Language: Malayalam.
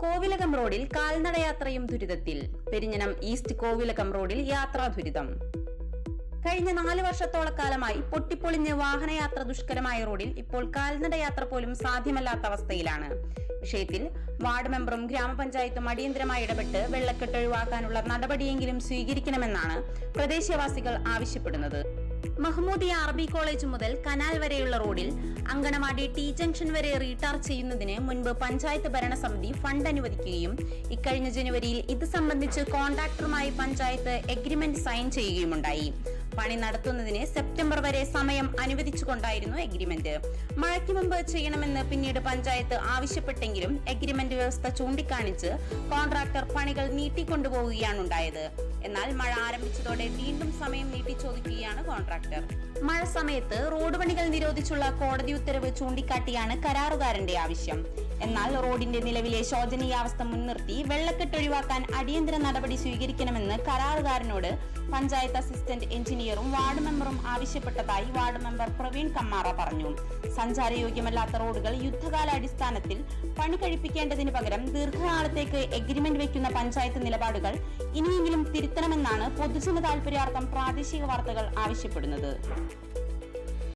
കോവിലകം റോഡിൽ കാൽനടയാത്രയും ദുരിതത്തിൽ. പെരിഞ്ഞനം ഈസ്റ്റ് കോവിലകം റോഡിൽ യാത്രാ ദുരിതം. കഴിഞ്ഞ 4 വർഷത്തോളക്കാലമായി പൊട്ടിപ്പൊളിഞ്ഞ് വാഹനയാത്ര ദുഷ്കരമായ റോഡിൽ ഇപ്പോൾ കാൽനടയാത്ര പോലും സാധ്യമല്ലാത്ത അവസ്ഥയിലാണ്. വിഷയത്തിൽ വാർഡ് മെമ്പറും ഗ്രാമപഞ്ചായത്തും അടിയന്തരമായി ഇടപെട്ട് വെള്ളക്കെട്ട് ഒഴിവാക്കാനുള്ള നടപടിയെങ്കിലും സ്വീകരിക്കണമെന്നാണ് പ്രദേശവാസികൾ ആവശ്യപ്പെടുന്നത്. മഹ്മൂദിയ അറബി കോളേജ് മുതൽ കനാൽ വരെയുള്ള റോഡിൽ അങ്കണവാടി ടി ജംഗ്ഷൻ വരെ റീടാർ ചെയ്യുന്നതിന് മുൻപ് പഞ്ചായത്ത് ഭരണസമിതി ഫണ്ട് അനുവദിക്കുകയും ഇക്കഴിഞ്ഞ ജനുവരിയിൽ ഇത് സംബന്ധിച്ച് കോൺട്രാക്ടറുമായി പഞ്ചായത്ത് എഗ്രിമെന്റ് സൈൻ ചെയ്യുകയുമുണ്ടായി. പണി നടത്തുന്നതിന് സെപ്റ്റംബർ വരെ സമയം അനുവദിച്ചുകൊണ്ടായിരുന്നു എഗ്രിമെന്റ്. മഴയ്ക്ക് മുമ്പ് ചെയ്യണമെന്ന് പിന്നീട് പഞ്ചായത്ത് ആവശ്യപ്പെട്ടെങ്കിലും എഗ്രിമെന്റ് വ്യവസ്ഥ ചൂണ്ടിക്കാണിച്ച് കോൺട്രാക്ടർ പണികൾ നീട്ടിക്കൊണ്ടുപോവുകയാണുണ്ടായത്. എന്നാൽ മഴ ആരംഭിച്ചതോടെ വീണ്ടും സമയം നീട്ടിച്ചോദിക്കുകയാണ് കോൺട്രാക്ടർ. മഴ സമയത്ത് റോഡ് പണികൾ നിരോധിച്ചുള്ള കോടതി ഉത്തരവ് ചൂണ്ടിക്കാട്ടിയാണ് കരാറുകാരന്റെ ആവശ്യം. എന്നാൽ റോഡിന്റെ നിലവിലെ ശോചനീയാവസ്ഥ മുൻനിർത്തി വെള്ളക്കെട്ട് ഒഴിവാക്കാൻ അടിയന്തര നടപടി സ്വീകരിക്കണമെന്ന് കരാറുകാരനോട് പഞ്ചായത്ത് അസിസ്റ്റന്റ് എഞ്ചിനീയറും വാർഡ് മെമ്പറും ആവശ്യപ്പെട്ടതായി വാർഡ് മെമ്പർ പ്രവീൺ കമ്മാറ പറഞ്ഞു. സഞ്ചാരയോഗ്യമല്ലാത്ത റോഡുകൾ യുദ്ധകാലാടിസ്ഥാനത്തിൽ പണി കഴിപ്പിക്കേണ്ടതിന് പകരം ദീർഘകാലത്തേക്ക് എഗ്രിമെന്റ് വയ്ക്കുന്ന പഞ്ചായത്ത് നിലപാടുകൾ ഇനിയെങ്കിലും തിരുത്തണമെന്നാണ് പൊതുജന താൽപര്യാർത്ഥം പ്രാദേശിക വാർത്തകൾ ആവശ്യപ്പെടുന്നത്.